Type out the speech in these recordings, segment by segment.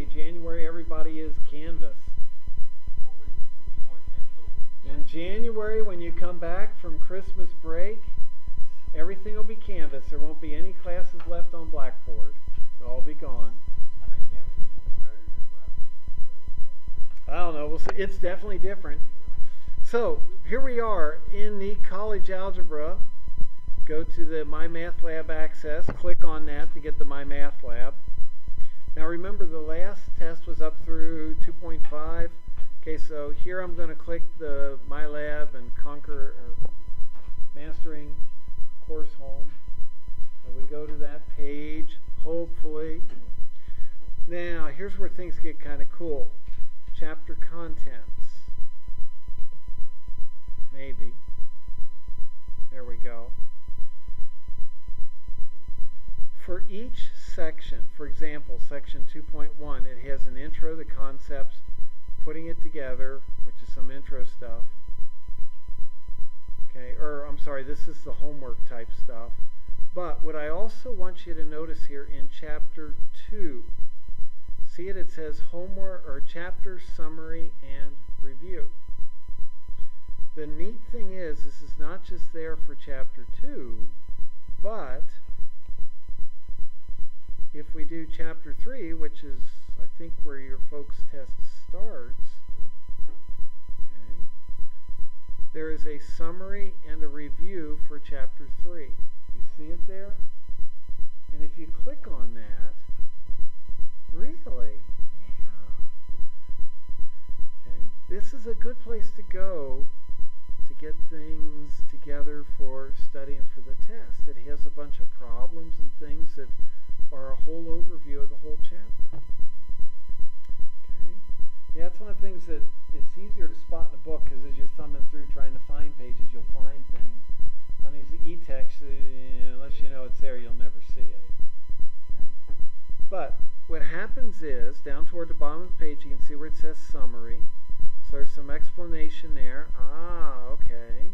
January, everybody is Canvas. In January, when you come back from Christmas break, everything will be Canvas. There won't be any classes left on Blackboard. They'll all be gone. I don't know. We'll see. It's definitely different. So here we are in the college algebra. Go to the MyMathLab Access. Click on that to get the MyMathLab. Now remember, the last test was up through 2.5. Okay, so here I'm going to click the MyLab and Conquer or Mastering Course Home. And we go to that page, hopefully. Now, here's where things get kind of cool. Chapter contents. Maybe. There we go. For each section, for example, section 2.1, it has an intro, the concepts, putting it together, which is some intro stuff. Okay, or I'm sorry, this is the homework type stuff. But what I also want you to notice here in chapter 2, see it, it says homework or chapter summary and review. The neat thing is, this is not just there for chapter 2, but if we do chapter 3, which is, I think, where your folks' test starts, okay, there is a summary and a review for chapter 3. You see it there? And if you click on that, really, yeah. Okay, this is a good place to go to get things together for studying for the test. It has a bunch of problems and things that are a whole overview of the whole chapter. Okay, yeah, that's one of the things that it's easier to spot in a book, because as you're thumbing through trying to find pages, you'll find things. On these e-texts, unless you know it's there, you'll never see it. Okay, but what happens is, down toward the bottom of the page, you can see where it says summary. So there's some explanation there. Okay.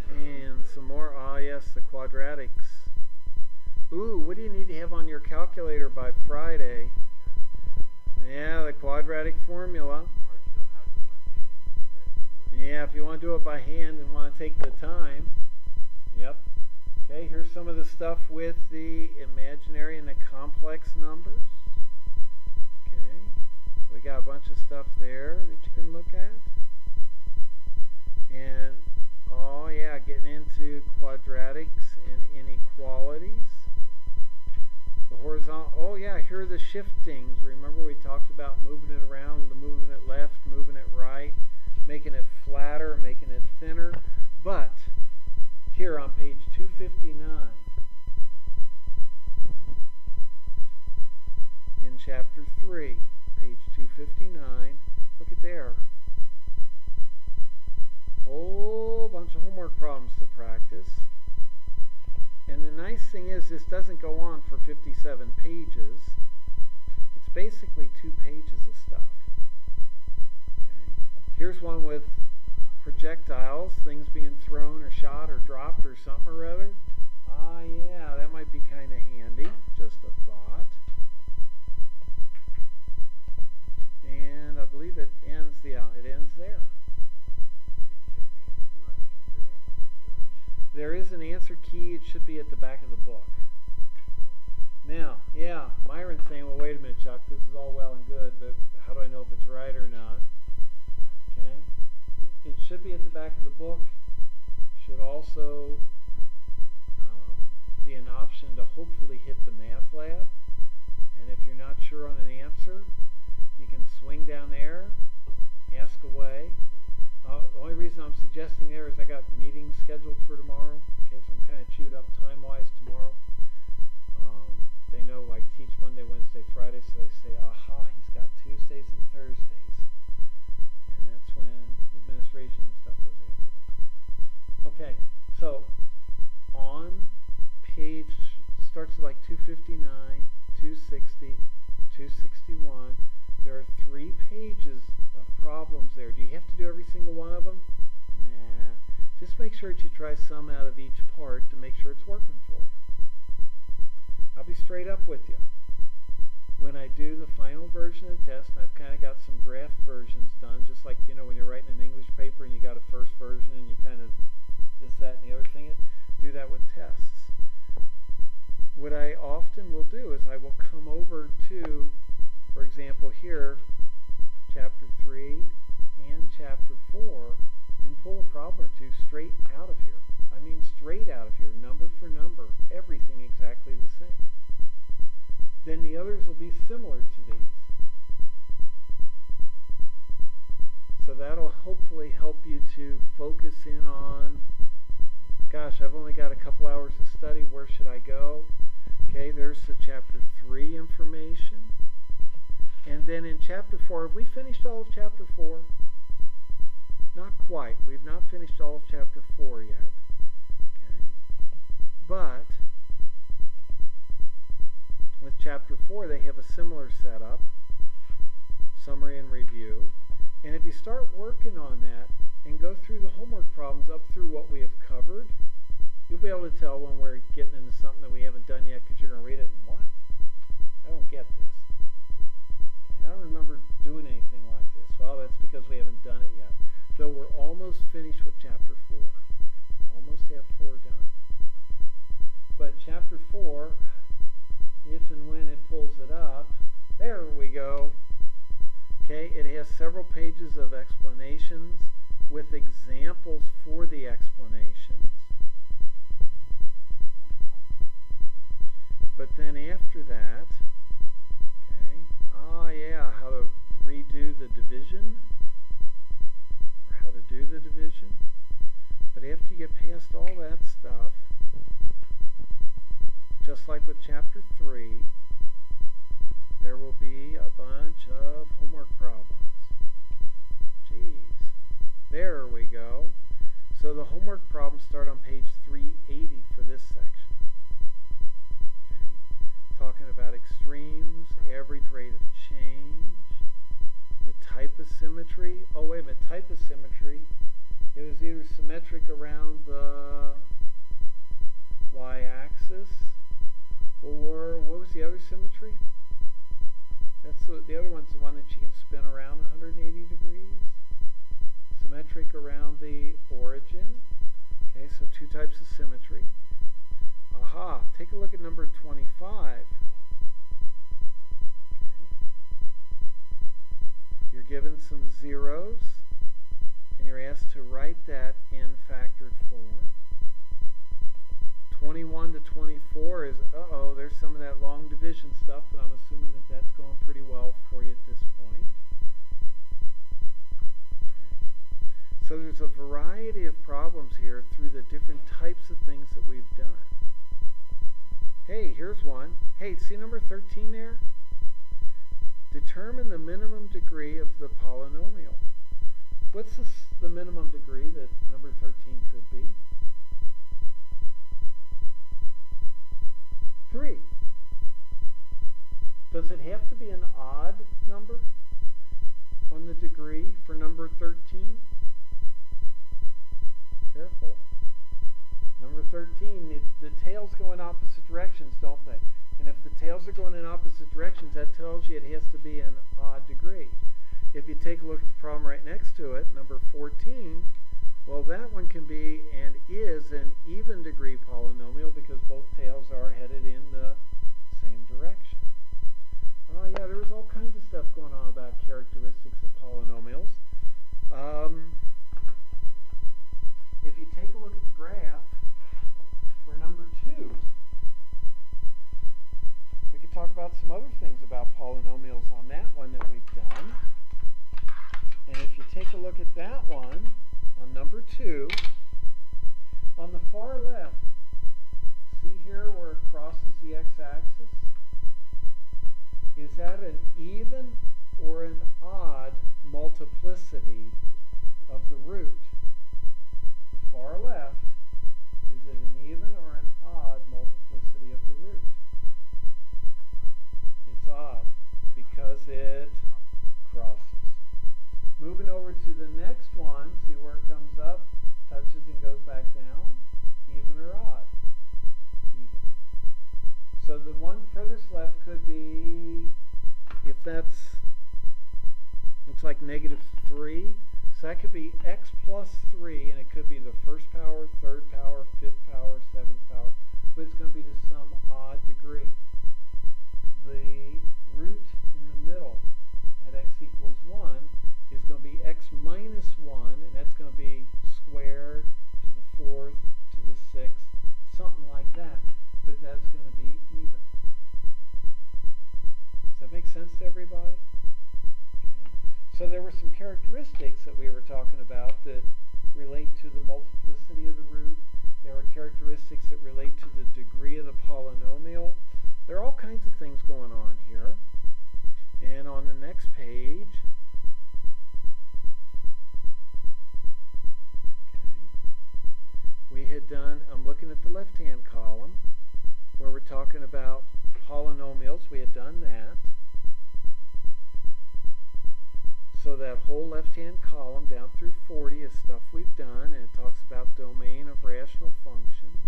And some more, yes, the quadratics. Ooh, what do you need to have on your calculator by Friday? Yeah, the quadratic formula. Yeah, if you want to do it by hand and want to take the time. Yep. Okay, here's some of the stuff with the imaginary and the complex numbers. Okay, so we got a bunch of stuff there that you can look at. And oh yeah, getting into quadratics and inequalities. The horizontal, oh yeah, here are the shiftings. Remember we talked about moving it around, moving it left, moving it right, making it flatter, making it thinner. But here on page 259, in chapter 3, page 259, look at there. Whole bunch of homework problems to practice. And the nice thing is, this doesn't go on for 57 pages. It's basically 2 pages of stuff. Okay. Here's one with projectiles, things being thrown or shot or dropped or something or other. Yeah, that might be kind of handy. Just a thought. And I believe it ends, it ends there. There is an answer key. It should be at the back of the book. Now, yeah, Myron's saying, well, wait a minute, Chuck, this is all well and good, but how do I know if it's right or not? Okay. It should be at the back of the book. Should also be an option to hopefully hit the math lab. And if you're not sure on an answer, you can swing down there, ask away. The only reason I'm suggesting there is I got meetings scheduled for tomorrow. Okay, so I'm kind of chewed up time-wise tomorrow. They know I teach Monday, Wednesday, Friday, so they say, aha, he's got Tuesdays and Thursdays. And that's when administration and stuff goes after me. Okay, so on page, starts at like 259, 260, 261. There are 3 pages of problems there. Do you have to do every single one of them? Nah. Just make sure that you try some out of each part to make sure it's working for you. I'll be straight up with you. when I do the final version of the test, and I've kind of got some draft versions done, just like, when you're writing an English paper and you got a first version and you kind of this, that, and the other thing, do that with tests. What I often will do is I will come over to, for example here, chapter 3 and chapter 4, and pull a problem or two straight out of here. I mean straight out of here, number for number, everything exactly the same. Then the others will be similar to these. So that'll hopefully help you to focus in on, gosh, I've only got a couple hours of study, where should I go? Okay, there's the chapter 3 information. And then in chapter 4, have we finished all of chapter 4? Not quite. We've not finished all of chapter 4 yet. Okay. But with chapter 4, they have a similar setup, summary and review. And if you start working on that and go through the homework problems up through what we have covered, you'll be able to tell when we're getting into something that we haven't done yet, because you're going to read it and, what? I don't get this. Okay, I don't remember doing anything like this. Well, that's because we haven't done it yet. Though we're almost finished with chapter 4. Almost have 4 done. Okay. But chapter 4, if and when it pulls it up, there we go. Okay, it has several pages of explanations with examples for the explanations. But then after that, okay, how to redo the division, or how to do the division. But after you get past all that stuff, just like with chapter 3, there will be a bunch of homework problems. Geez, there we go. So the homework problems start on page 380 for this section. Okay, talking about extremes, average rate of change, the type of symmetry. Oh, wait a minute, type of symmetry. It was either symmetric around the y-axis, or what was the other symmetry? That's the other one's the one that you can spin around 180 degrees. Symmetric around the origin. Okay, so 2 types of symmetry. Aha, take a look at number 25. Okay. You're given some zeros, and you're asked to write that in factored form. 21 to 24 is, there's some of that long division stuff, but I'm assuming that that's going pretty well for you at this point. Okay. So there's a variety of problems here through the different types of things that we've done. Hey, here's one. Hey, see number 13 there? Determine the minimum degree of the polynomial. What's the minimum degree that number 13 could be? 3. Does it have to be an odd number on the degree for number 13? Careful. Number 13, the tails go in opposite directions, don't they? And if the tails are going in opposite directions, that tells you it has to be an odd degree. If you take a look at the problem right next to it, number 14, well, that one can be and is an even degree polynomial because both tails are headed in the same direction. Oh yeah, there was all kinds of stuff going on about characteristics of polynomials. If you take a look at the graph for number 2, we could talk about some other things about polynomials on that one that we've done. And if you take a look at that one, on number 2, on the far left, see here where it crosses the x-axis? Is that an even or an odd multiplicity of the root? The far left, is it an even or an odd multiplicity of the root? It's odd because it crosses. Moving over to the next one, see where it comes up, touches and goes back down, even or odd? Even. So the one furthest left could be if that's, looks like negative 3, so that could be x plus 3, and it could be the first power, third power, fifth power, seventh power, but it's going to be to some odd degree. The root in the middle at x equals 1 is going to be x minus 1, and that's going to be squared to the fourth, to the sixth, something like that, but that's going to be even. Does that make sense to everybody? Okay. So there were some characteristics that we were talking about that relate to the multiplicity of the root. There were characteristics that relate to the degree of the polynomial. There are all kinds of things going on here. And on the next page, we had done, I'm looking at the left-hand column, where we're talking about polynomials. We had done that. So that whole left-hand column down through 40 is stuff we've done, and it talks about domain of rational functions.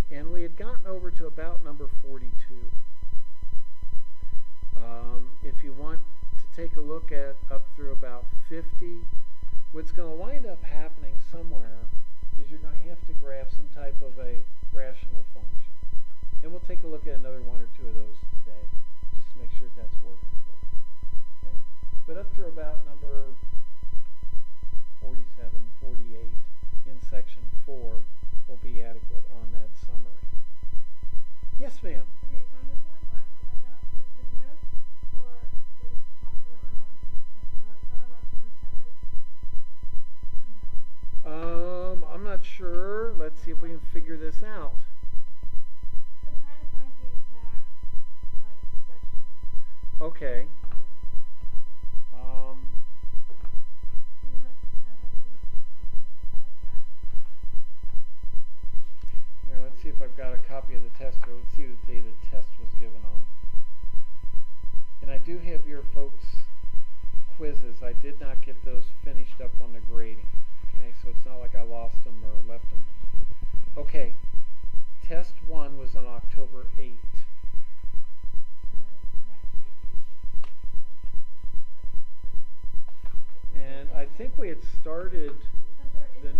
And we had gotten over to about number 42. If you want to take a look at up through about 50, what's going to wind up happening somewhere is you're going to have to graph some type of a rational function. And we'll take a look at another one or two of those today, just to make sure that's working for you. Okay? But up through about number 47, 48 in section 4 will be adequate on that summary. Yes, ma'am? Okay, so I'm looking at Blackboard right now. Does the notes for this chapter that we're about to take the test on, let's start on October 7th? You know? I'm not sure. Let's see if we can figure this out. So I'm trying to find the exact, sections. Okay. Either the 7th or the 16th, and there's not a gap in between the 7th and 16th. Here, let's see if I've got a copy of the test here. Let's see the day the test was given on. And I do have your folks' quizzes. I did not get those finished up on the grading. Okay, so it's not like I lost them or left them. Okay, test 1 was on October 8th. And I think we had started. But there isn't,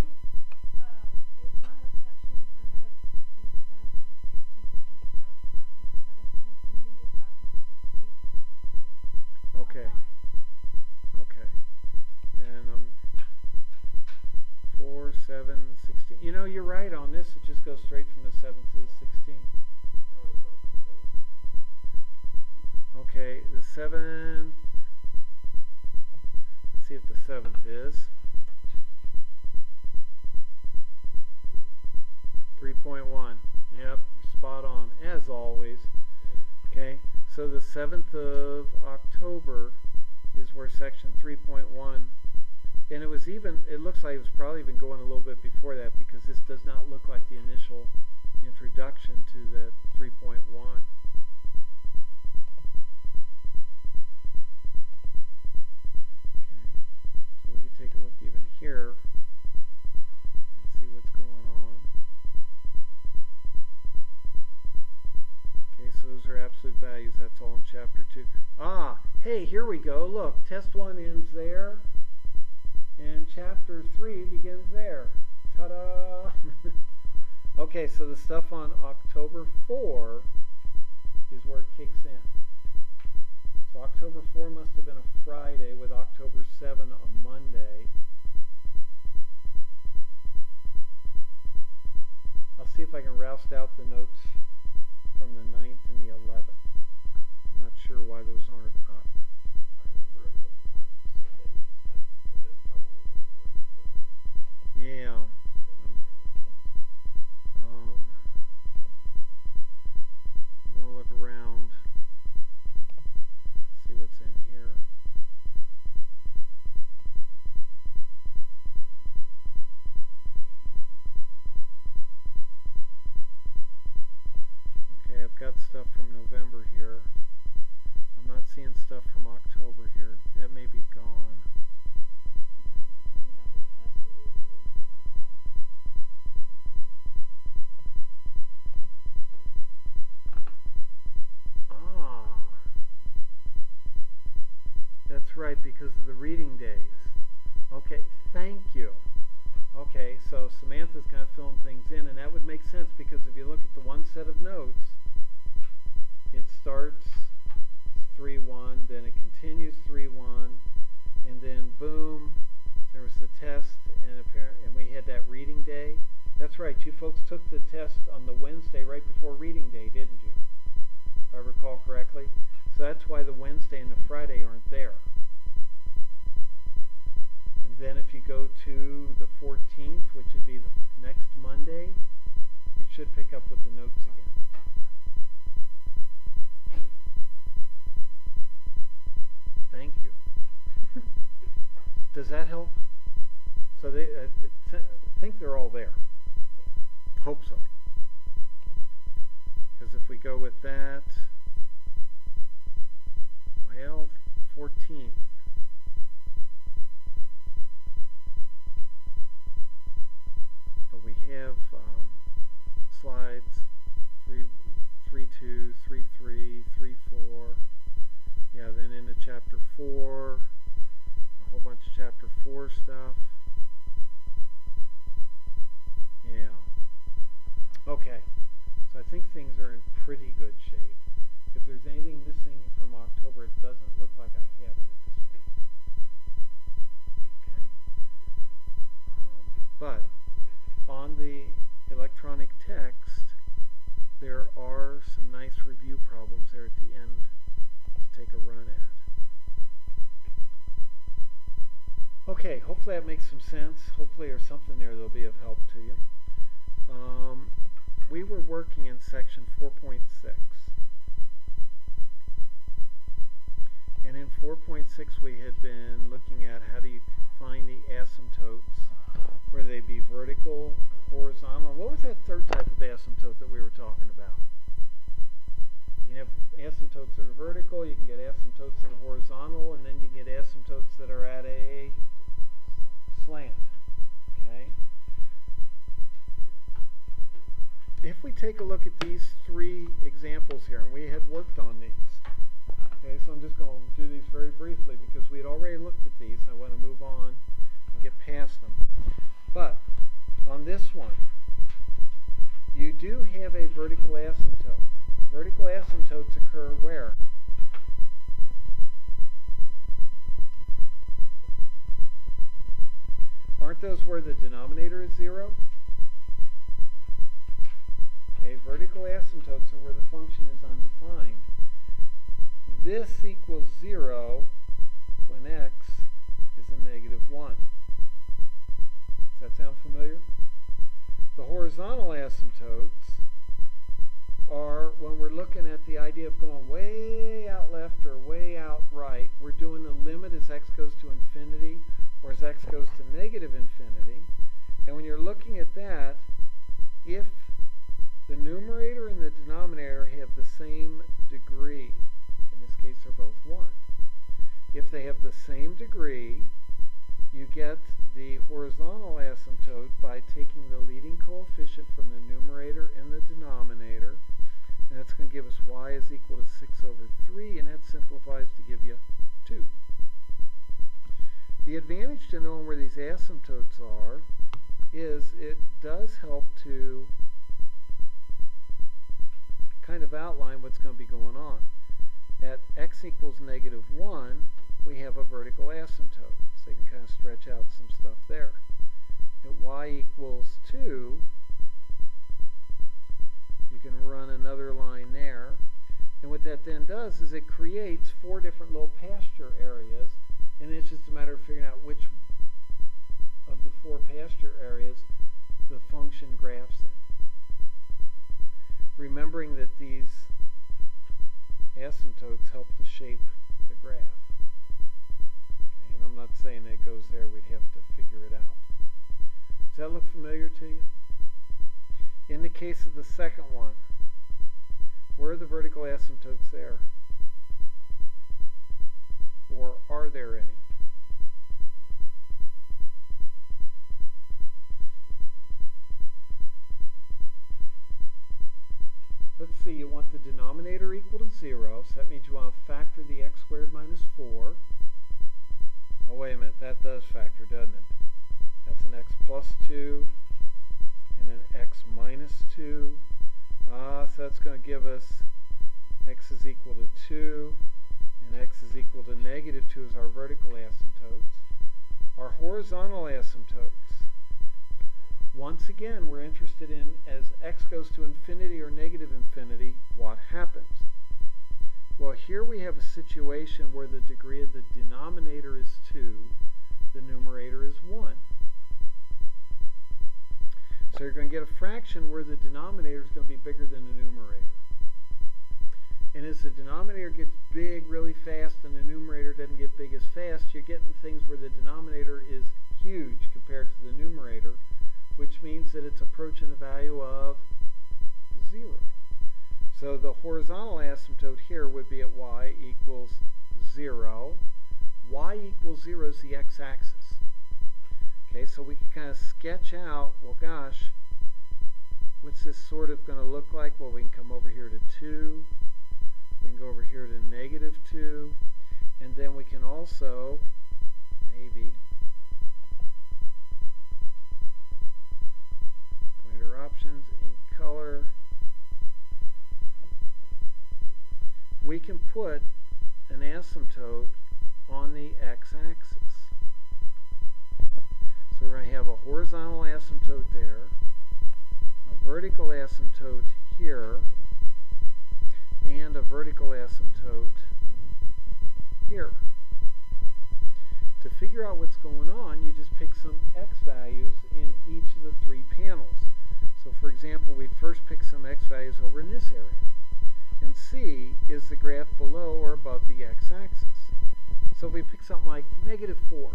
there's not a section for notes between the 7th and the 16th. It just jumps from October 7th notes and movies to October 16th notes and movies. Okay. Online. Okay. And 4, 7, 16. You know, you're right on this. It just goes straight from the 7th to the 16th. Okay, the 7th. Let's see if the 7th is 3.1. Yep, spot on, as always. Okay, so the 7th of October is where section 3.1, and it was even, it looks like it was probably even going a little bit before that, because this does not look like the initial introduction to the 3.1. We could take a look even here and see what's going on. Okay, so those are absolute values. That's all in chapter 2. Ah, hey, here we go. Look, test 1 ends there, and chapter 3 begins there. Ta-da! Okay, so the stuff on October 4 is where it kicks in. So October 4 must have been a Friday, with October 7 a Monday. I'll see if I can roust out the notes from the 9th and the 11th. I'm not sure why those aren't up. I remember a couple times you said that you just had a bit of trouble with the recording equipment. Yeah. I'm going to look around. See what's in here. Okay, I've got stuff from November here. I'm not seeing stuff from October here. That may be gone. Ah. right, because of the reading days. Okay, thank you. Okay, so Samantha's kind of filling things in, and that would make sense because if you look at the one set of notes, it starts 3-1, then it continues 3-1, and then boom, there was the test, and we had that reading day. That's right, you folks took the test on the Wednesday right before reading day, didn't you? If I recall correctly. So that's why the Wednesday and the Friday aren't there. And then if you go to the 14th, which would be the next Monday, you should pick up with the notes again. Thank you. Does that help? So I think they're all there. Hope so. Because if we go with that, well, 14th. But we have slides 3, 2, 3, 3, 3, 4. Yeah, then into chapter 4, a whole bunch of chapter 4 stuff. Yeah. Okay. So I think things are in pretty good shape. If there's anything missing from October, it doesn't look like I have it at this point. Okay. But on the electronic text, there are some nice review problems there at the end to take a run at. Okay, hopefully that makes some sense. Hopefully there's something there that'll be of help to you. We were working in section 4.6. And in 4.6 we had been looking at how do you find the asymptotes, whether they be vertical, horizontal. What was that third type of asymptote that we were talking about? You can have asymptotes that are vertical, you can get asymptotes that are horizontal, and then you can get asymptotes that are at a slant. Okay? If we take a look at these 3 examples here, and we had worked on these. Okay, so I'm just going to do these very briefly because we had already looked at these. I want to move on and get past them. But on this one, you do have a vertical asymptote. Vertical asymptotes occur where? Aren't those where the denominator is 0? Okay, vertical asymptotes are where the function is undefined. This equals 0 when x is a -1. Does that sound familiar? The horizontal asymptotes are when we're looking at the idea of going way out left or way out right. We're doing the limit as x goes to infinity or as x goes to -infinity. And when you're looking at that, if the numerator and the denominator have the same degree, in this case they're both 1. If they have the same degree, you get the horizontal asymptote by taking the leading coefficient from the numerator and the denominator, and that's going to give us y is equal to 6/3, and that simplifies to give you 2. The advantage to knowing where these asymptotes are is it does help to kind of outline what's going to be going on. At x equals -1, we have a vertical asymptote, so you can kind of stretch out some stuff there. At y equals 2, you can run another line there. And what that then does is it creates 4 different little pasture areas, and it's just a matter of figuring out which of the 4 pasture areas the function graphs in. Remembering that these asymptotes help to shape the graph. Okay, and I'm not saying it goes there, we'd have to figure it out. Does that look familiar to you? In the case of the second one, where are the vertical asymptotes there? Or are there any? Let's see, you want the denominator equal to 0, so that means you want to factor the x squared minus 4. Oh, wait a minute, that does factor, doesn't it? That's an x plus 2 and an x minus 2. So that's going to give us x is equal to 2 and x is equal to negative 2 as our vertical asymptotes. Our horizontal asymptotes, once again, we're interested in, as x goes to infinity or negative infinity, what happens? Well, here we have a situation where the degree of the denominator is 2, the numerator is 1. So you're going to get a fraction where the denominator is going to be bigger than the numerator. And as the denominator gets big really fast and the numerator doesn't get big as fast, you're getting things where the denominator is huge compared to the numerator, which means that it's approaching a value of 0. So the horizontal asymptote here would be at y equals 0. Y equals 0 is the x-axis. Okay, so we can kind of sketch out, well, gosh, what's this sort of going to look like? Well, we can come over here to 2. We can go over here to negative 2. And then we can also, maybe, pointer options in color. We can put an asymptote on the x-axis. So we're going to have a horizontal asymptote there, a vertical asymptote here, and a vertical asymptote here. To figure out what's going on, you just pick some x values in each of the 3 panels. So for example, we'd first pick some x values over in this area and see, is the graph below or above the x-axis? So if we pick something like negative 4,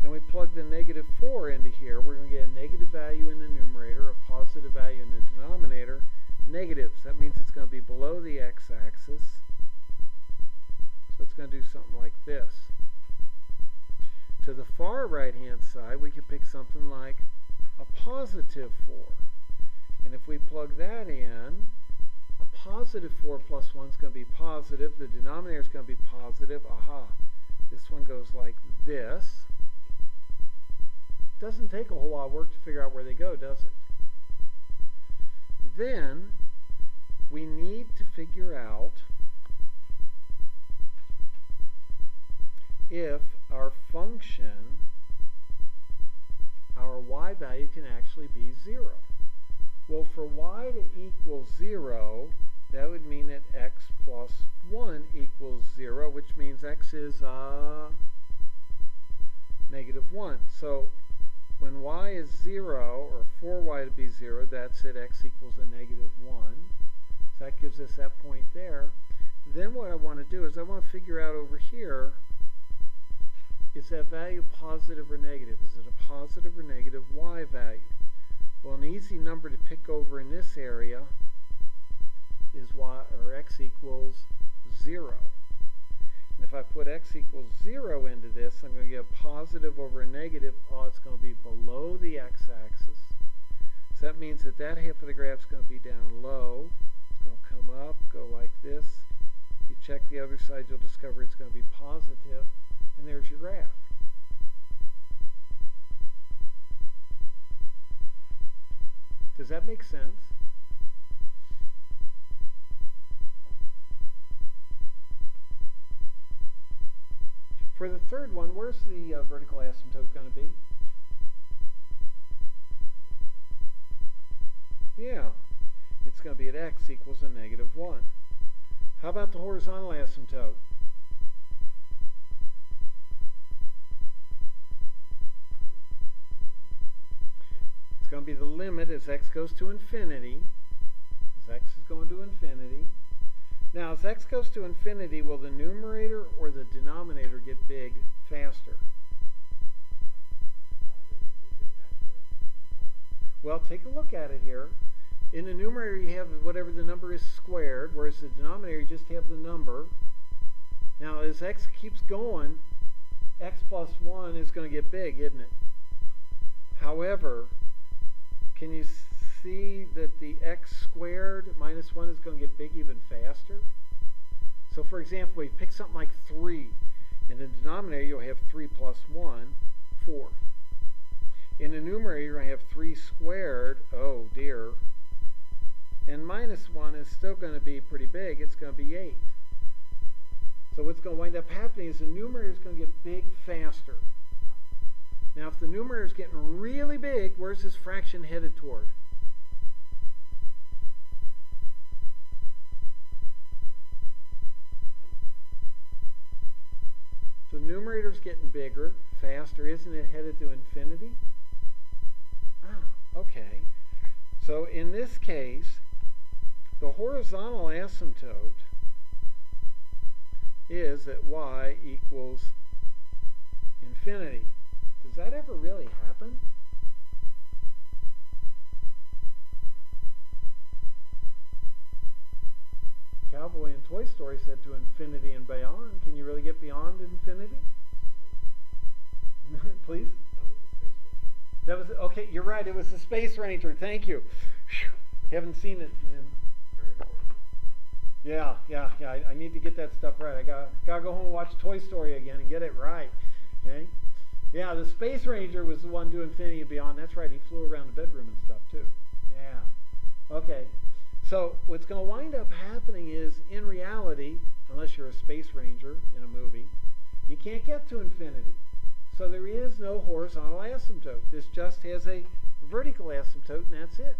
and we plug the negative 4 into here, we're going to get a negative value in the numerator, a positive value in the denominator, negatives. That means it's going to be below the x-axis. So it's going to do something like this. To the far right-hand side, we could pick something like a positive 4. And if we plug that in, a positive 4 plus 1 is going to be positive. The denominator is going to be positive. Aha. This one goes like this. Doesn't take a whole lot of work to figure out where they go, does it? Then we need to figure out if our function, our y value, can actually be 0. Well, for y to equal 0, that would mean that x plus 1 equals 0, which means x is negative 1. So when y is 0, or for y to be 0, that's at x equals a negative 1. So that gives us that point there. Then what I want to do is I want to figure out over here, is that value positive or negative? Is it a positive or negative y value? Well, an easy number to pick over in this area is y, or x equals 0. And if I put x equals 0 into this, I'm going to get a positive over a negative. Oh, it's going to be below the x-axis. So that means that that half of the graph is going to be down low. It's going to come up, go like this. You check the other side, you'll discover it's going to be positive, and there's your graph. Does that make sense? For the third one, where's the vertical asymptote going to be? Yeah, it's going to be at x equals a negative 1. How about the horizontal asymptote? It's going to be the limit as x goes to infinity, as x is going to infinity. Now, as x goes to infinity, will the numerator or the denominator get big faster? Well, take a look at it here. In the numerator, you have whatever the number is squared, whereas the denominator, you just have the number. Now, as x keeps going, x plus 1 is going to get big, isn't it? However, can you see that the x squared minus 1 is going to get big even faster? So for example, we pick something like 3, In the denominator, you'll have 3 plus 1, 4. In the numerator, you're going to have 3 squared, oh dear. And minus 1 is still going to be pretty big. It's going to be 8. So what's going to wind up happening is the numerator is going to get big faster. Now, if the numerator is getting really big, where's this fraction headed toward? So the numerator is getting bigger, faster. Isn't it headed to infinity? Ah, okay. So in this case, the horizontal asymptote is at y equals infinity. Does that ever really happen? Cowboy in Toy Story said to infinity and beyond. Can you really get beyond infinity? Please? That was the Space Ranger. That was, okay, you're right, it was the Space Ranger. Thank you. Whew, haven't seen it. Very important. Yeah. I need to get that stuff right. I gotta go home and watch Toy Story again and get it right. Okay? Yeah, the Space Ranger was the one doing Infinity and Beyond. That's right, he flew around the bedroom and stuff too. Yeah. Okay. So what's going to wind up happening is, in reality, unless you're a Space Ranger in a movie, you can't get to infinity. So there is no horizontal asymptote. This just has a vertical asymptote, and that's it.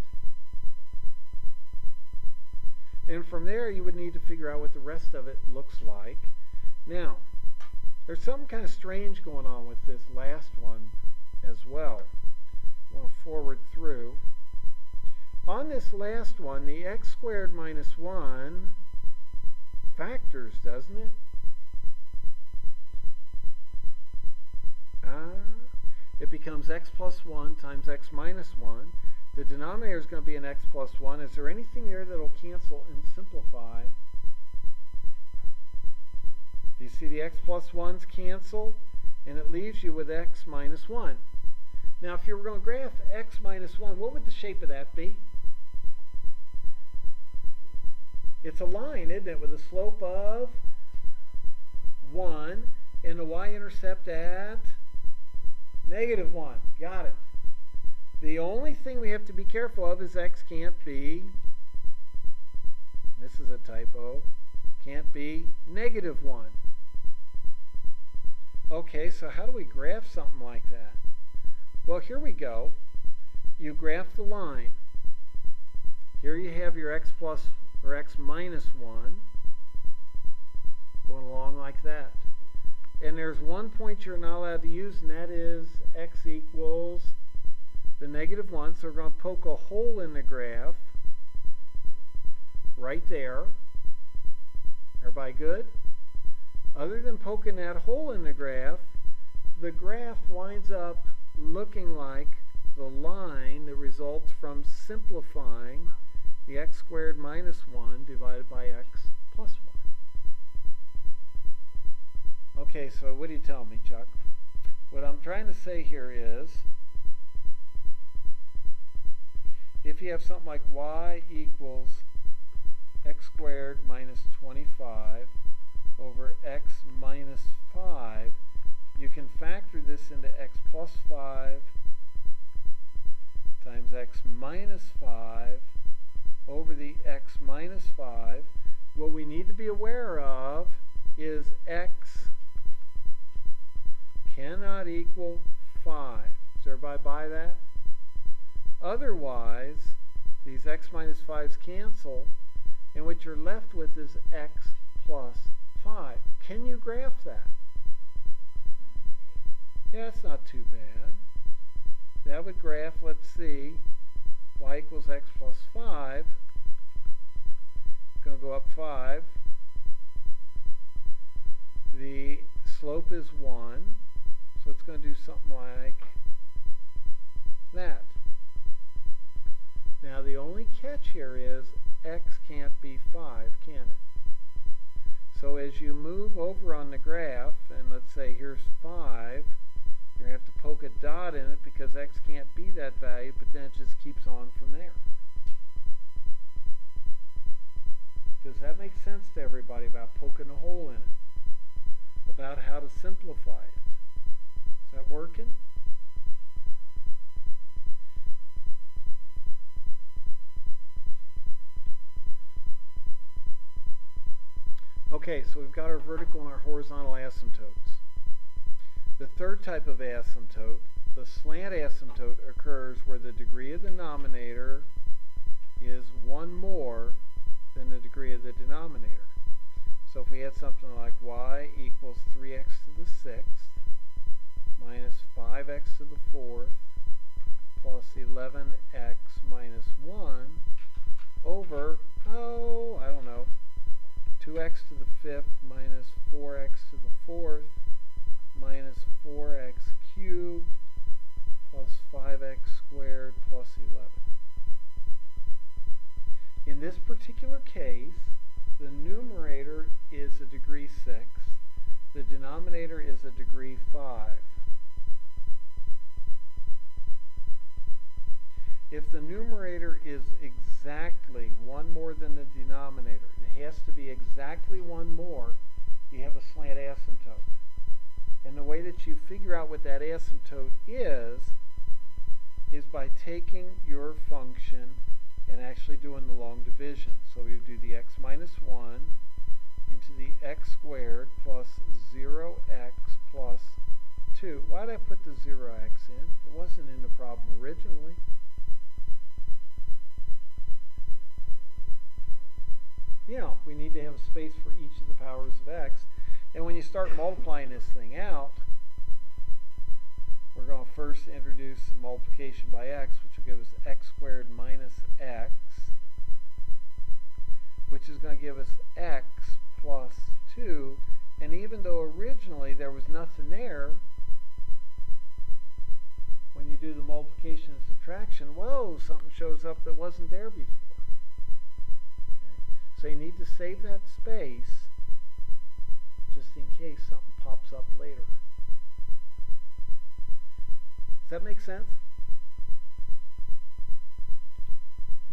And from there, you would need to figure out what the rest of it looks like. Now, there's something kind of strange going on with this last one as well. I'm going to forward through. On this last one, the x squared minus 1 factors, doesn't it? It becomes x plus 1 times x minus 1. The denominator is going to be an x plus 1. Is there anything there that will cancel and simplify? Do you see the x plus 1's cancel? And it leaves you with x minus 1. Now, if you were going to graph x minus 1, what would the shape of that be? It's a line, isn't it, with a slope of 1 and the y-intercept at -1. Got it. The only thing we have to be careful of is x can't be, this is a typo, can't be -1. Okay, so how do we graph something like that? Well, here we go. You graph the line. Here you have your x plus or x minus 1 going along like that. And there's one point you're not allowed to use, and that is x equals the -1. So we're going to poke a hole in the graph right there. Everybody good? Other than poking that hole in the graph winds up looking like the line that results from simplifying the x squared minus 1 divided by x plus 1. Okay, so what do you tell me, Chuck? What I'm trying to say here is, if you have something like y equals x squared minus 25 over x minus 5, you can factor this into x plus 5 times x minus 5 over the x minus 5. What we need to be aware of is x cannot equal 5. Does everybody buy that? Otherwise, these x minus 5's cancel, and what you're left with is x plus 5. Can you graph that? Yeah, it's not too bad. That would graph, let's see, y equals x plus 5. It's going to go up 5. The slope is 1, so it's going to do something like that. Now the only catch here is x can't be 5, can it? So as you move over on the graph, and let's say here's 5, you're going to have to poke a dot in it because x can't be that value, but then it just keeps on from there. Does that make sense to everybody about poking a hole in it? about how to simplify it. Is that working? Okay, so we've got our vertical and our horizontal asymptotes. The third type of asymptote, the slant asymptote, occurs where the degree of the denominator is one more than the degree of the denominator. So if we had something like y equals 3x to the 6th minus 5x to the 4th plus 11x minus 1 over, I don't know, 2x to the 5th minus 4x to the 4th minus 4x cubed plus 5x squared plus 11. In this particular case, the numerator is a degree 6, the denominator is a degree 5. If the numerator is exactly one more than the denominator, it has to be exactly one more, you have a slant asymptote. And the way that you figure out what that asymptote is by taking your function and actually doing the long division. So we would do the x minus 1 into the x squared plus 0x plus 2. Why did I put the 0x in? It wasn't in the problem originally. Yeah, we need to have a space for each of the powers of x. And when you start multiplying this thing out, we're going to first introduce multiplication by x, which will give us x squared minus x, which is going to give us x plus 2. And even though originally there was nothing there, when you do the multiplication and subtraction, whoa, something shows up that wasn't there before. So you need to save that space just in case something pops up later. Does that make sense?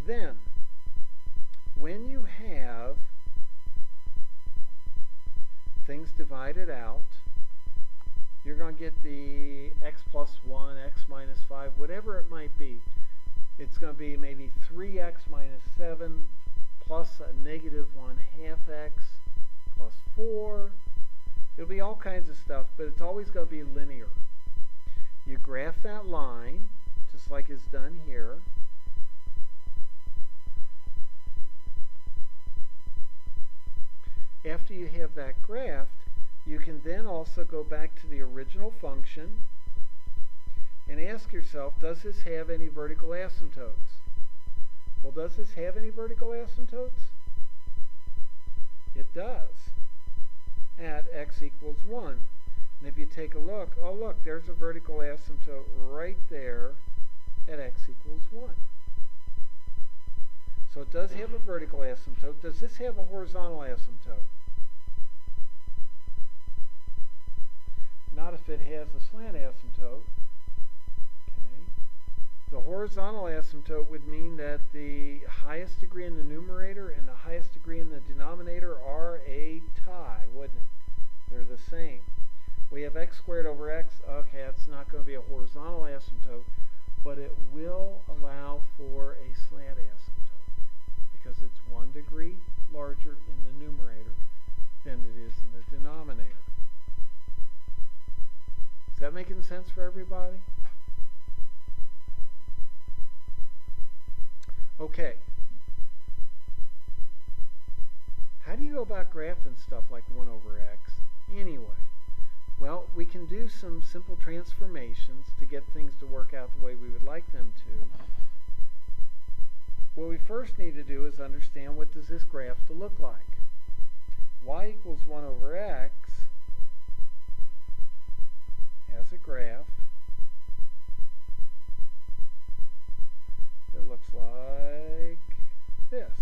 Then, when you have things divided out, you're going to get the x plus 1, x minus 5, whatever it might be. It's going to be maybe 3x minus 7 plus a negative 1/2 x plus 4. It'll be all kinds of stuff, but it's always going to be linear. You graph that line, just like it's done here. After you have that graphed, you can then also go back to the original function and ask yourself, does this have any vertical asymptotes? Well, does this have any vertical asymptotes? It does, at x equals 1. And if you take a look, oh look, there's a vertical asymptote right there at x equals 1. So it does have a vertical asymptote. Does this have a horizontal asymptote? Not if it has a slant asymptote. Okay. The horizontal asymptote would mean that the highest degree in the numerator and the highest degree in the denominator are a tie, wouldn't it? They're the same. We have x squared over x. Okay, it's not going to be a horizontal asymptote, but it will allow for a slant asymptote because it's 1 degree larger in the numerator than it is in the denominator. Is that making sense for everybody? Okay. How do you go about graphing stuff like 1 over x? Anyway, well, we can do some simple transformations to get things to work out the way we would like them to. What we first need to do is understand, what does this graph to look like? Y equals 1 over x has a graph that looks like this.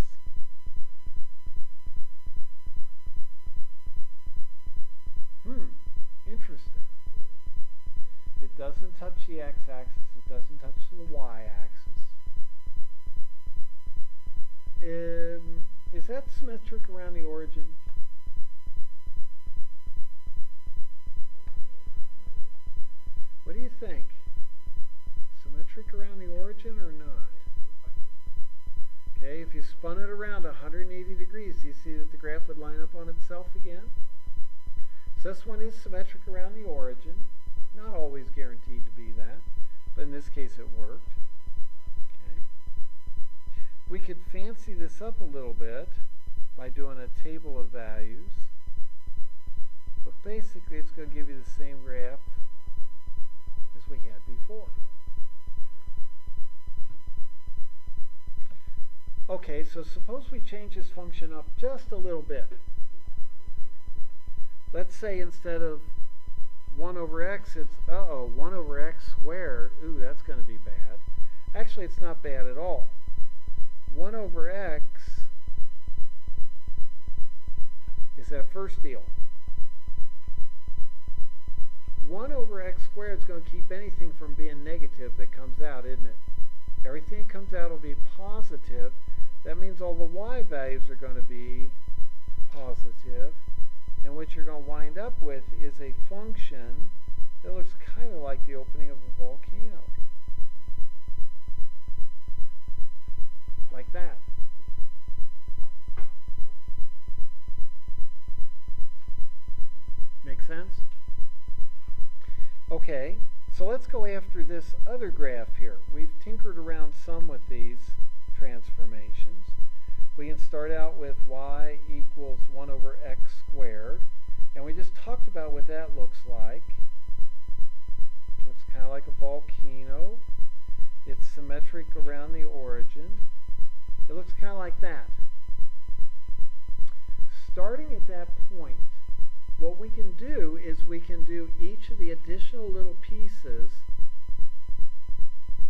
Interesting. It doesn't touch the x-axis, it doesn't touch the y-axis. Is that symmetric around the origin? What do you think? Symmetric around the origin or not? Okay, if you spun it around 180 degrees, do you see that the graph would line up on itself again? So this one is symmetric around the origin. Not always guaranteed to be that, but in this case it worked. Okay. We could fancy this up a little bit by doing a table of values, but basically it's going to give you the same graph as we had before. Okay, so suppose we change this function up just a little bit. Let's say instead of 1 over x, it's, 1 over x squared. Ooh, that's going to be bad. Actually, it's not bad at all. 1 over x is that first deal. 1 over x squared is going to keep anything from being negative that comes out, isn't it? Everything that comes out will be positive. That means all the y values are going to be positive. And what you're going to wind up with is a function that looks kind of like the opening of a volcano. Like that. Make sense? Okay, so let's go after this other graph here. We've tinkered around some with these transformations. We can start out with y equals 1 over x squared, and we just talked about what that looks like. Looks kind of like a volcano. It's symmetric around the origin. It looks kind of like that. Starting at that point, what we can do is we can do each of the additional little pieces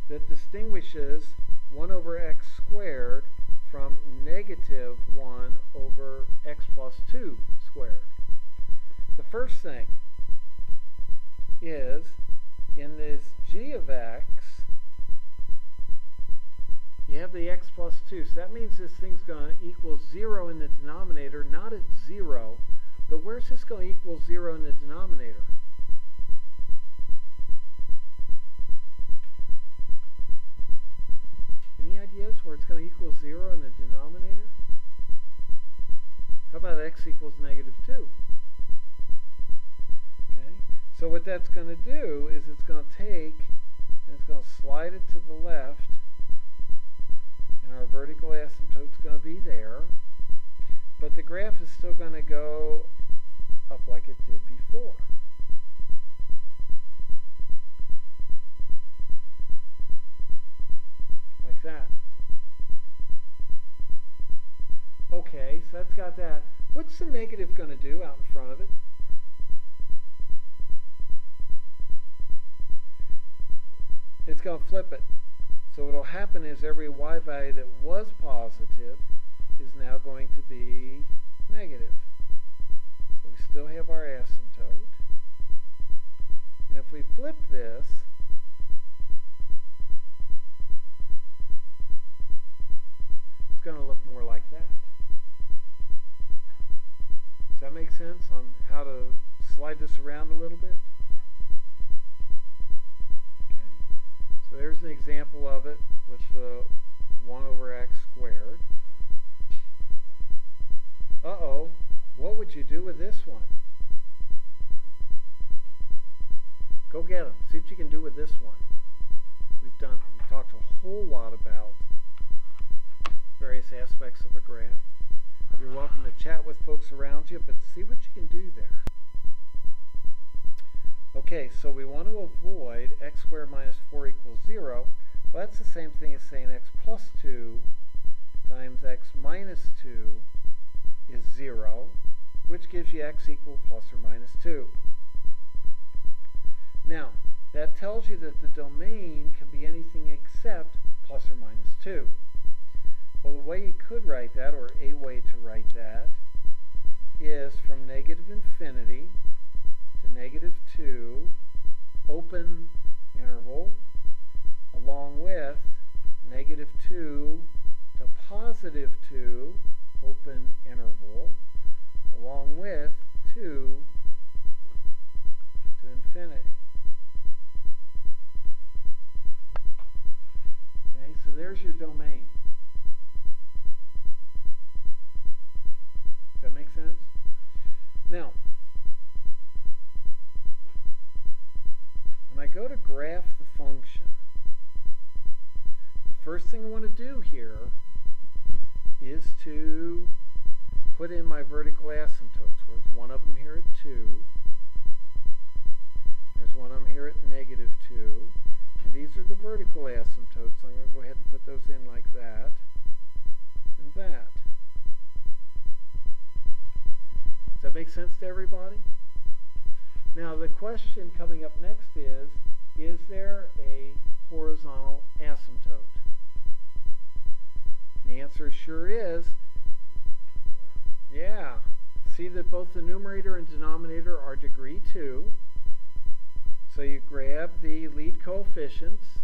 that distinguishes 1 over x squared from negative 1 over x plus 2 squared. The first thing is, in this g of x, you have the x plus 2. So that means this thing's going to equal 0 in the denominator, not at 0. But where's this going to equal 0 in the denominator? Any ideas where it's going to equal 0 in the denominator? How about x equals negative 2? Okay, so what that's going to do is it's going to take and it's going to slide it to the left, and our vertical asymptote's going to be there, but the graph is still going to go up like it did before. Like that. Okay, so that's got that. What's the negative going to do out in front of it? It's going to flip it. So what will happen is every y value that was positive is now going to be negative. So we still have our asymptote. And if we flip this, it's going to look more like that. Does that make sense on how to slide this around a little bit? Okay. So there's an example of it with the 1 over x squared. Uh-oh, what would you do with this one? Go get them. See what you can do with this one. We've talked a whole lot about various aspects of a graph. You're welcome to chat with folks around you, but see what you can do there. Okay, so we want to avoid x squared minus 4 equals 0. Well, that's the same thing as saying x plus 2 times x minus 2 is 0, which gives you x equal plus or minus 2. Now, that tells you that the domain can be anything except plus or minus 2. Well, the way you could write that, or a way to write that, is from negative infinity to negative 2, open interval, along with negative 2 to positive 2, open interval, along with 2 to infinity. Okay, so there's your domain. Does that make sense? Now, when I go to graph the function, the first thing I want to do here is to put in my vertical asymptotes. There's one of them here at 2. There's one of them here at -2. And these are the vertical asymptotes. I'm going to go ahead and put those in like that and that. Does that make sense to everybody? Now the question coming up next is there a horizontal asymptote? And the answer sure is. Yeah. See that both the numerator and denominator are degree 2. So you grab the lead coefficients,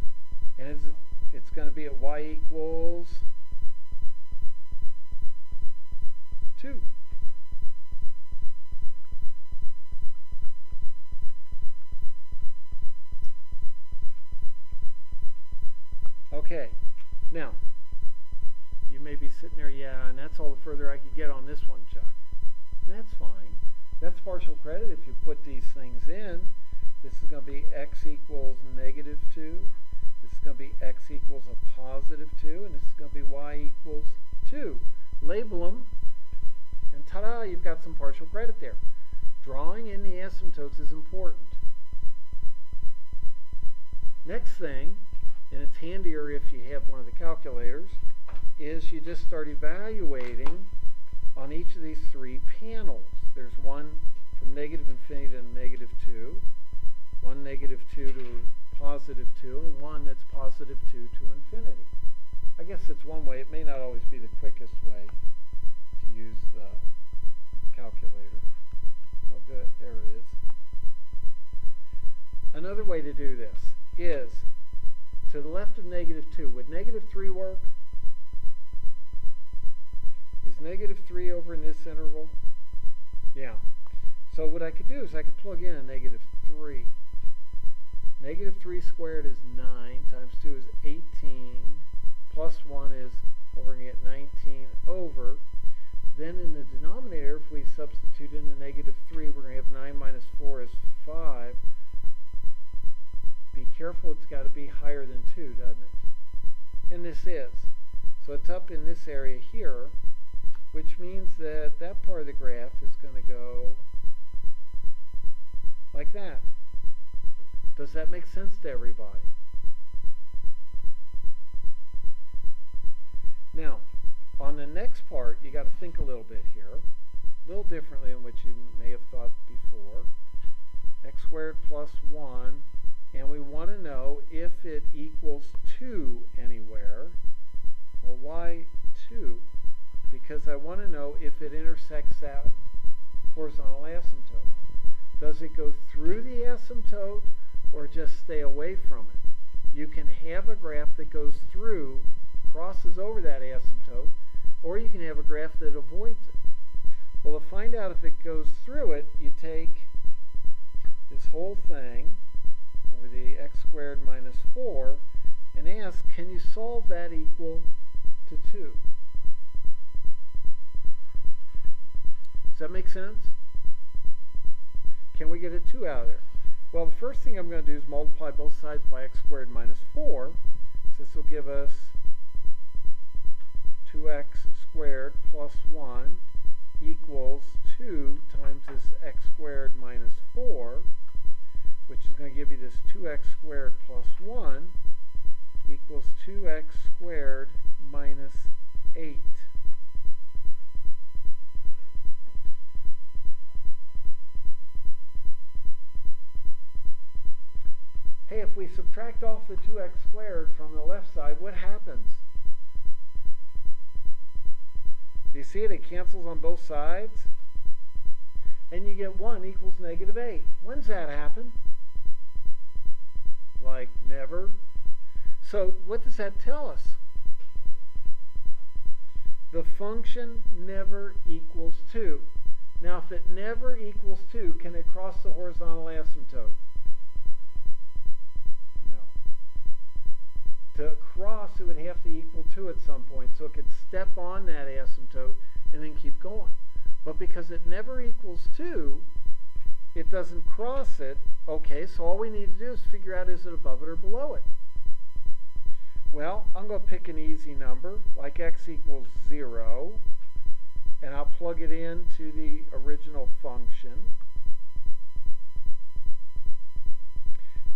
and it's going to be at y equals 2. Okay, now, you may be sitting there, yeah, and that's all the further I could get on this one, Chuck. And that's fine. That's partial credit if you put these things in. This is going to be x equals -2. This is going to be x equals a +2. And this is going to be y equals 2. Label them, and ta-da, you've got some partial credit there. Drawing in the asymptotes is important. Next thing, and it's handier if you have one of the calculators, is you just start evaluating on each of these 3 panels. There's one from -infinity to -2, one -2 to +2, and one that's +2 to infinity. I guess it's one way. It may not always be the quickest way to use the calculator. Oh good, there it is. Another way to do this is to the left of -2. Would -3 work? Is -3 over in this interval? Yeah. So what I could do is I could plug in a -3. -3 squared is 9, times 2 is 18, plus 1 is, we're going to get 19 over. Then in the denominator, if we substitute in a -3, we're going to have 9 minus 4 is 5. Be careful, it's got to be higher than 2, doesn't it? And this is. So it's up in this area here, which means that that part of the graph is going to go like that. Does that make sense to everybody? Now, on the next part, you got to think a little bit here, a little differently than what you may have thought before. X squared plus 1, and we want to know if it equals 2 anywhere. Well, why 2? Because I want to know if it intersects that horizontal asymptote. Does it go through the asymptote or just stay away from it? You can have a graph that goes through, crosses over that asymptote, or you can have a graph that avoids it. Well, to find out if it goes through it, you take this whole thing over the x squared minus 4 and ask, can you solve that equal to 2? Does that make sense? Can we get a 2 out of there? Well, the first thing I'm going to do is multiply both sides by x squared minus 4. So this will give us 2x squared plus 1 equals 2 times this x squared minus 4, which is going to give you this 2x squared plus 1 equals 2x squared minus 8. Hey, if we subtract off the 2x squared from the left side, what happens? Do you see it? It cancels on both sides. And you get 1 equals -8. When's that happen? Like never. So what does that tell us? The function never equals 2. Now if it never equals 2, can it cross the horizontal asymptote? No. to cross, it would have to equal 2 at some point. So it could step on that asymptote and then keep going. But because it never equals 2, it doesn't cross it. Okay, so all we need to do is figure out, is it above it or below it? Well, I'm going to pick an easy number, like x equals 0, and I'll plug it into the original function,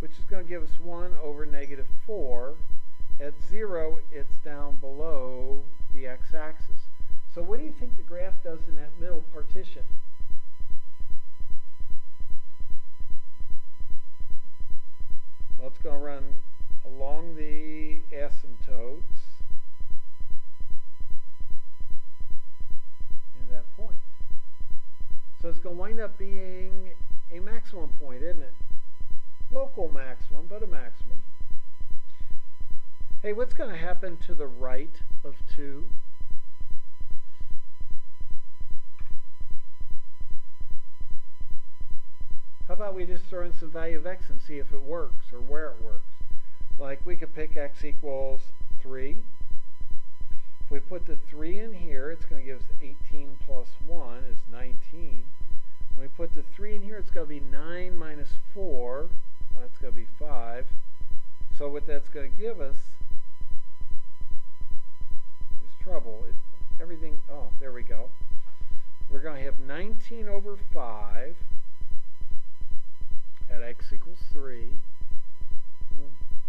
which is going to give us 1 over negative 4. At 0, it's down below the x-axis. So what do you think the graph does in that middle partition? Well, it's going to run along the asymptotes in that point. So it's going to wind up being a maximum point, isn't it? Local maximum, but a maximum. Hey, what's going to happen to the right of 2? How about we just throw in some value of x and see if it works or where it works? Like we could pick x equals 3. If we put the 3 in here, it's going to give us 18 plus 1 is 19. When we put the 3 in here, it's going to be 9 minus 4. Well, that's going to be 5. So what that's going to give us is trouble. Everything, oh, there we go. We're going to have 19 over 5 at x equals 3.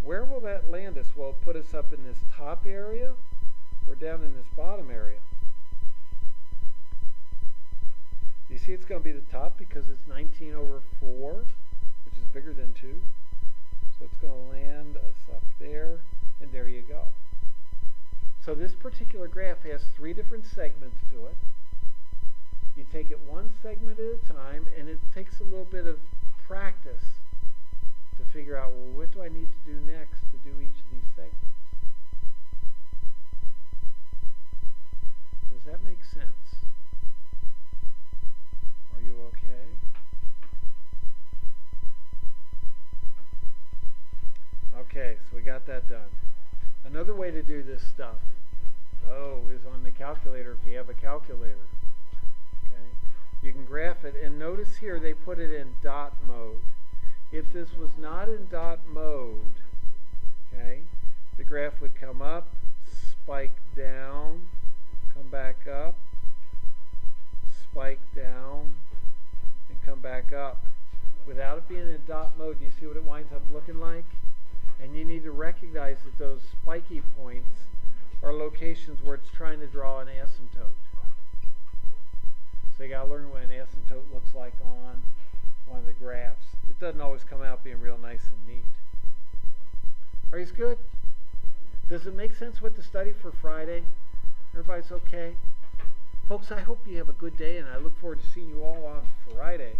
Where will that land us? Will it put us up in this top area or down in this bottom area? Do you see it's going to be the top because it's 19 over 4, which is bigger than 2. So it's going to land us up there, and there you go. So this particular graph has 3 different segments to it. You take it one segment at a time, and it takes a little bit of practice to figure out, well, what do I need to do next to do each of these segments? Does that make sense? Are you okay? Okay, so we got that done. Another way to do this stuff, is on the calculator if you have a calculator. Okay, you can graph it, and notice here they put it in dot mode. If this was not in dot mode, okay, the graph would come up, spike down, come back up, spike down, and come back up. Without it being in dot mode, you see what it winds up looking like? And you need to recognize that those spiky points are locations where it's trying to draw an asymptote. So you got to learn what an asymptote looks like on one of the graphs. It doesn't always come out being real nice and neat. Are you good? Does it make sense what to study for Friday? Everybody's okay? Folks, I hope you have a good day, and I look forward to seeing you all on Friday.